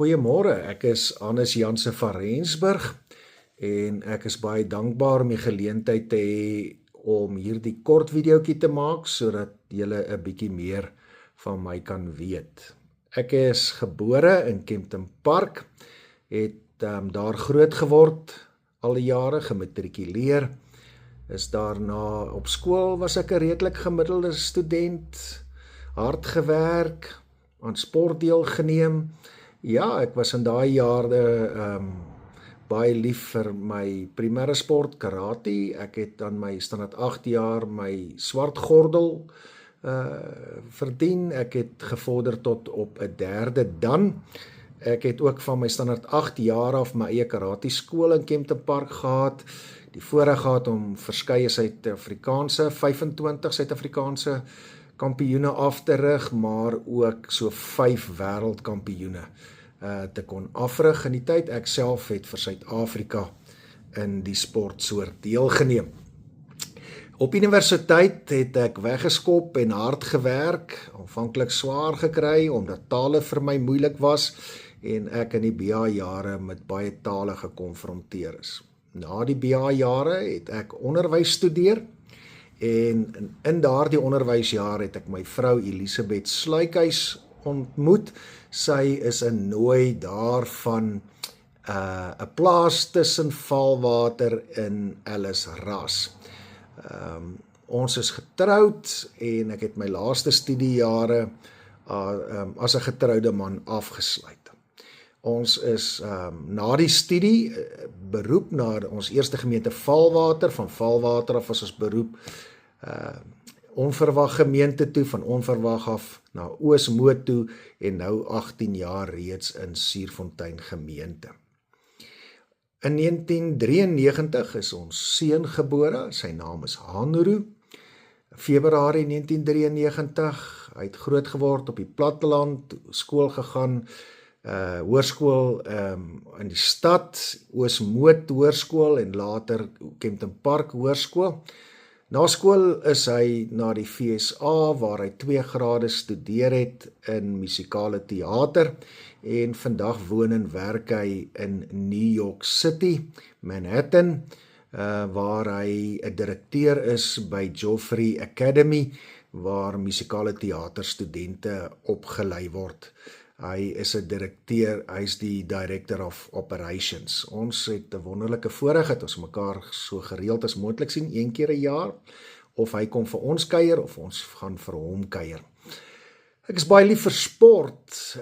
Goeiemôre, ek is Hannes Janse van Rensburg en ek is baie dankbaar om die geleentheid te hê om hierdie kort videoetjie te maak sodat julle 'n bietjie meer van my kan weet. Ek is gebore in Kempton Park, het daar groot geword, al die jare gematrikuleer, is daarna op skool was ek 'n redelik gemiddelde student, hard gewerk, aan sport deelgeneem. Ja, ek was in daai jare baie lief vir my primêre sport, karate. Ek het aan my standaard 8 jaar my swart gordel verdien. Ek het gevorder tot op 'n 3de dan. Ek het ook van my standaard 8 jaar af my eie karate skool in Kempton Park gehad. Die voorreg gehad om verskeie 25 Suid-Afrikaanse kampioene af te rig, maar ook so 5 wêreldkampioene te kon afrig in die tyd. Ek self het vir Suid-Afrika in die sportsoort deelgeneem. Op universiteit het ek weggeskop en hard gewerk, aanvanklik swaar gekry omdat tale vir my moeilik was en ek in die BA-jare met baie tale gekonfronteer is. Na die BA-jare het ek onderwys studeer en in daardie onderwysjaar het ek my vrou Elisabeth Sluikhuis ontmoet. Sy is 'n nooi daarvan 'n plaas tussen Valwater in Ellisras. Ons is getroud en ek het my laaste studiejare as 'n getroude man afgesluit. Ons is na die studie beroep na ons eerste gemeente Valwater, van Valwater af was ons beroep Onverwag gemeente toe, van Onverwag af na Oosmoed toe en nou 18 jaar reeds in Suurfontein gemeente. In 1993 is ons seun gebore, sy naam is Hanro. Februarie 1993, hy het groot geword op die platteland, skool gegaan, hoërskool in die stad, Oosmoed hoërskool en later Kempton Park hoërskool. Na skool is hy na die FSA waar hy 2 grade studeer het in musikale teater en vandag woon en werk hy in New York City, Manhattan, waar hy 'n direkteur is by Joffrey Academy waar musikale teaterstudente opgelei word. Hy is 'n direkteur, hy is die Director of Operations. Ons het 'n wonderlike voorreg dat ons mekaar so gereeld as moontlik sien, 1 keer 'n jaar, of hy kom vir ons kuier of ons gaan vir hom kuier. Ek is baie lief vir sport.